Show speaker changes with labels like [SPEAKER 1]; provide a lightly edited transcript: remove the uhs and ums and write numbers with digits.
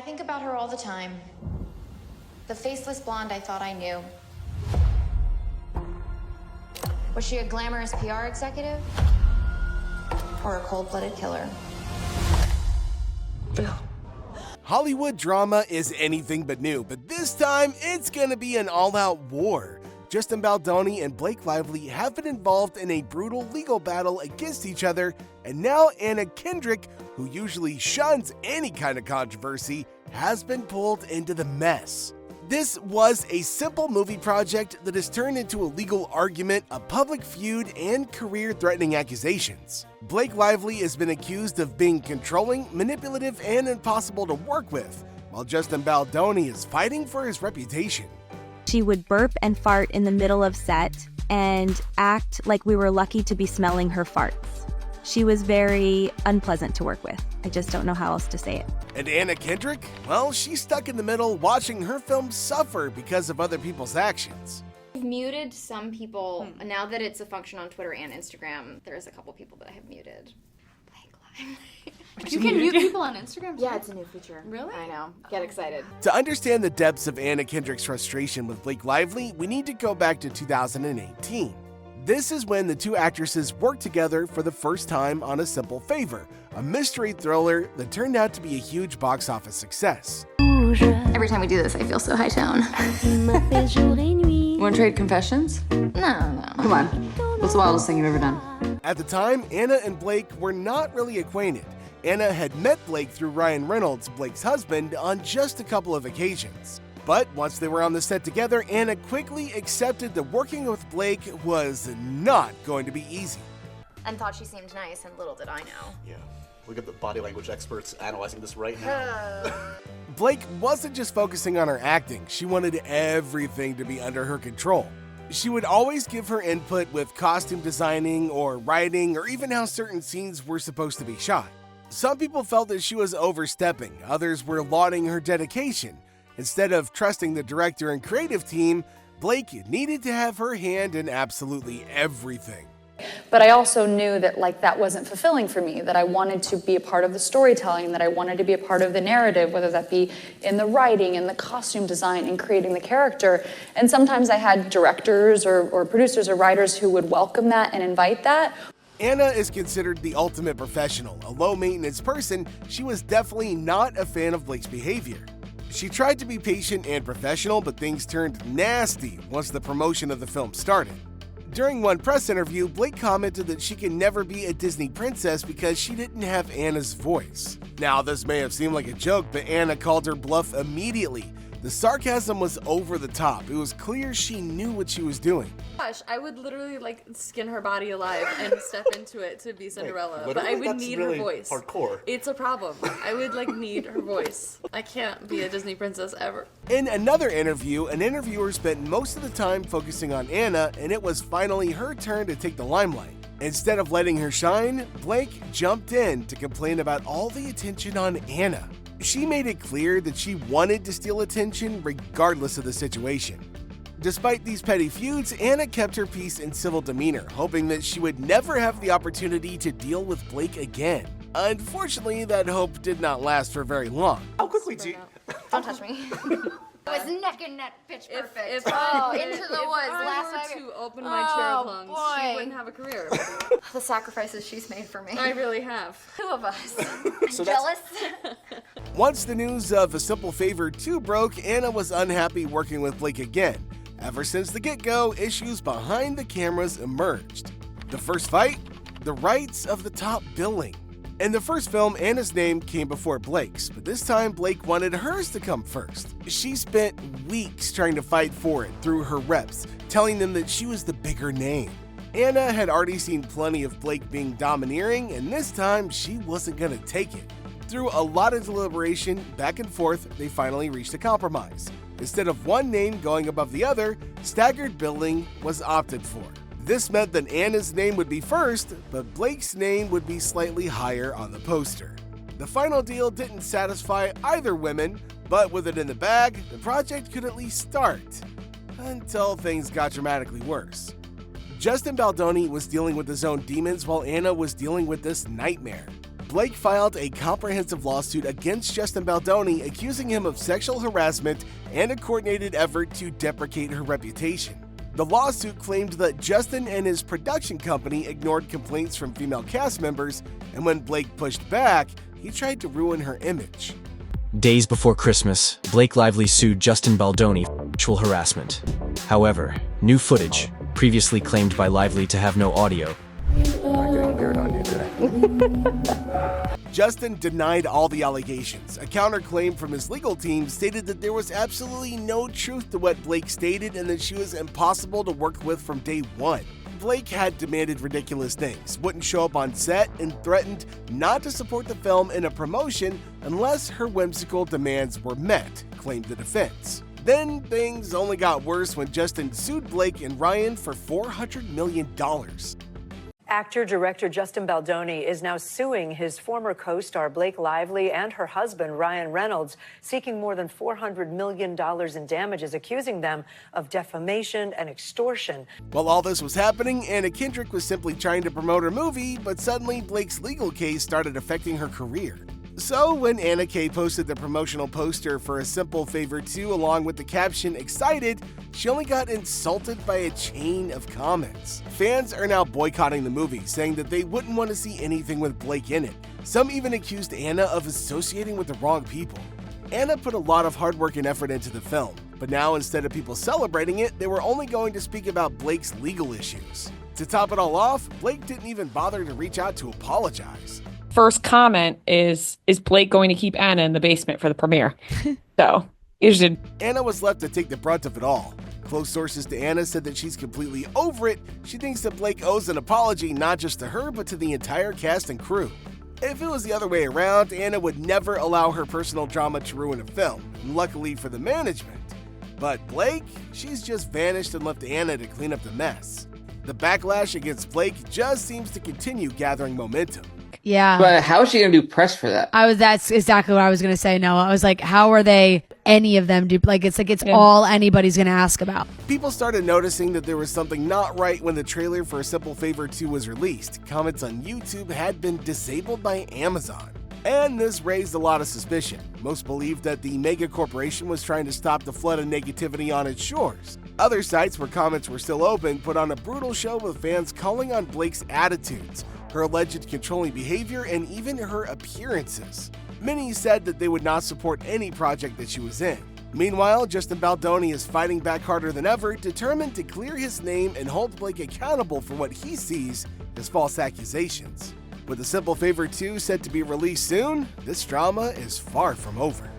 [SPEAKER 1] think about her all the time. The faceless blonde I thought I knew. Was she a glamorous PR executive? Or a cold-blooded killer?
[SPEAKER 2] Hollywood drama is anything but new, but this time it's gonna be an all-out war. Justin Baldoni and Blake Lively have been involved in a brutal legal battle against each other, and now Anna Kendrick, who usually shuns any kind of controversy, has been pulled into the mess. This was a simple movie project that has turned into a legal argument, a public feud, and career-threatening accusations. Blake Lively has been accused of being controlling, manipulative, and impossible to work with, while Justin Baldoni is fighting for his reputation.
[SPEAKER 3] She would burp and fart in the middle of set and act like we were lucky to be smelling her farts. She was very unpleasant to work with. I just don't know how else to say it.
[SPEAKER 2] And Anna Kendrick? Well, she's stuck in the middle watching her film suffer because of other people's actions.
[SPEAKER 4] I've muted some people. Now that it's a function on Twitter and Instagram, there's a couple people that I have muted.
[SPEAKER 5] You can mute people on Instagram?
[SPEAKER 4] Yeah, it's a new feature.
[SPEAKER 5] Really?
[SPEAKER 4] I know. Get excited.
[SPEAKER 2] To understand the depths of Anna Kendrick's frustration with Blake Lively, we need to go back to 2018. This is when the two actresses worked together for the first time on A Simple Favor, a mystery thriller that turned out to be a huge box office success.
[SPEAKER 4] Every time we do this, I feel so high tone.
[SPEAKER 5] Want to trade confessions?
[SPEAKER 4] No.
[SPEAKER 5] Come on. What's the wildest thing you've ever done?
[SPEAKER 2] At the time, Anna and Blake were not really acquainted. Anna had met Blake through Ryan Reynolds, Blake's husband, on just a couple of occasions. But once they were on the set together, Anna quickly accepted that working with Blake was not going to be easy.
[SPEAKER 4] And thought she seemed nice, and little did I know.
[SPEAKER 6] Yeah, look at the body language experts analyzing this right now.
[SPEAKER 2] Blake wasn't just focusing on her acting, she wanted everything to be under her control. She would always give her input with costume designing or writing or even how certain scenes were supposed to be shot. Some people felt that she was overstepping, others were lauding her dedication. Instead of trusting the director and creative team, Blake needed to have her hand in absolutely everything.
[SPEAKER 7] But I also knew that that wasn't fulfilling for me, that I wanted to be a part of the storytelling, that I wanted to be a part of the narrative, whether that be in the writing, in the costume design, in creating the character. And sometimes I had directors or producers or writers who would welcome that and invite that.
[SPEAKER 2] Anna is considered the ultimate professional, a low-maintenance person. She was definitely not a fan of Blake's behavior. She tried to be patient and professional, but things turned nasty once the promotion of the film started. During one press interview, Blake commented that she can never be a Disney princess because she didn't have Anna's voice. Now, this may have seemed like a joke, but Anna called her bluff immediately. The sarcasm was over the top. It was clear she knew what she was doing.
[SPEAKER 5] Gosh, I would literally skin her body alive and step into it to be Cinderella.
[SPEAKER 6] Wait,
[SPEAKER 5] but I would
[SPEAKER 6] that's
[SPEAKER 5] need
[SPEAKER 6] really
[SPEAKER 5] her voice.
[SPEAKER 6] Hardcore.
[SPEAKER 5] It's a problem. I would need her voice. I can't be a Disney princess ever.
[SPEAKER 2] In another interview, an interviewer spent most of the time focusing on Anna, and it was finally her turn to take the limelight. Instead of letting her shine, Blake jumped in to complain about all the attention on Anna. She made it clear that she wanted to steal attention regardless of the situation. Despite these petty feuds, Anna kept her peace and civil demeanor, hoping that she would never have the opportunity to deal with Blake again. Unfortunately, that hope did not last for very long.
[SPEAKER 6] How quickly do you...
[SPEAKER 4] Don't touch me. It was neck and neck, pitch perfect.
[SPEAKER 5] If
[SPEAKER 4] into the
[SPEAKER 5] if
[SPEAKER 4] woods.
[SPEAKER 5] I
[SPEAKER 4] Last
[SPEAKER 5] were
[SPEAKER 4] time.
[SPEAKER 5] to open my chair of lungs,
[SPEAKER 4] boy.
[SPEAKER 5] she wouldn't have a career.
[SPEAKER 4] The sacrifices she's made for me.
[SPEAKER 5] I really have.
[SPEAKER 4] Two of us.
[SPEAKER 6] So
[SPEAKER 4] Jealous?
[SPEAKER 2] Once the news of A Simple Favor 2 broke, Anna was unhappy working with Blake again. Ever since the get-go, issues behind the cameras emerged. The first fight? The rights of the top billing. In the first film, Anna's name came before Blake's, but this time Blake wanted hers to come first. She spent weeks trying to fight for it through her reps, telling them that she was the bigger name. Anna had already seen plenty of Blake being domineering, and this time she wasn't gonna take it. Through a lot of deliberation, back and forth, they finally reached a compromise. Instead of one name going above the other, staggered billing was opted for. This meant that Anna's name would be first, but Blake's name would be slightly higher on the poster. The final deal didn't satisfy either women, but with it in the bag, the project could at least start. Until things got dramatically worse. Justin Baldoni was dealing with his own demons while Anna was dealing with this nightmare. Blake filed a comprehensive lawsuit against Justin Baldoni, accusing him of sexual harassment and a coordinated effort to deprecate her reputation. The lawsuit claimed that Justin and his production company ignored complaints from female cast members, and when Blake pushed back, he tried to ruin her image.
[SPEAKER 8] Days before Christmas, Blake Lively sued Justin Baldoni for sexual harassment. However, new footage, previously claimed by Lively to have no audio,
[SPEAKER 2] Justin denied all the allegations. A counterclaim from his legal team stated that there was absolutely no truth to what Blake stated and that she was impossible to work with from day one. Blake had demanded ridiculous things, wouldn't show up on set, and threatened not to support the film in a promotion unless her whimsical demands were met, claimed the defense. Then things only got worse when Justin sued Blake and Ryan for $400 million.
[SPEAKER 9] Actor-director Justin Baldoni is now suing his former co-star Blake Lively and her husband Ryan Reynolds, seeking more than $400 million in damages, accusing them of defamation and extortion.
[SPEAKER 2] While all this was happening, Anna Kendrick was simply trying to promote her movie, but suddenly Blake's legal case started affecting her career. So when Anna K posted the promotional poster for A Simple Favor 2 along with the caption "Excited," she only got insulted by a chain of comments. Fans are now boycotting the movie, saying that they wouldn't want to see anything with Blake in it. Some even accused Anna of associating with the wrong people. Anna put a lot of hard work and effort into the film, but now instead of people celebrating it, they were only going to speak about Blake's legal issues. To top it all off, Blake didn't even bother to reach out to apologize.
[SPEAKER 10] First comment is Blake going to keep Anna in the basement for the premiere? So, you should.
[SPEAKER 2] Anna was left to take the brunt of it all. Close sources to Anna said that she's completely over it. She thinks that Blake owes an apology not just to her, but to the entire cast and crew. If it was the other way around, Anna would never allow her personal drama to ruin a film, luckily for the management. But Blake, she's just vanished and left Anna to clean up the mess. The backlash against Blake just seems to continue gathering momentum.
[SPEAKER 11] Yeah.
[SPEAKER 12] But how is she going to do press for that?
[SPEAKER 11] That's exactly what I was going to say, Noah. I was like, how are any of them do? It's all anybody's going to ask about.
[SPEAKER 2] People started noticing that there was something not right when the trailer for A Simple Favor 2 was released. Comments on YouTube had been disabled by Amazon. And this raised a lot of suspicion. Most believed that the mega corporation was trying to stop the flood of negativity on its shores. Other sites where comments were still open put on a brutal show with fans calling on Blake's attitudes, her alleged controlling behavior, and even her appearances. Many said that they would not support any project that she was in. Meanwhile, Justin Baldoni is fighting back harder than ever, determined to clear his name and hold Blake accountable for what he sees as false accusations. With A Simple Favor 2 set to be released soon, this drama is far from over.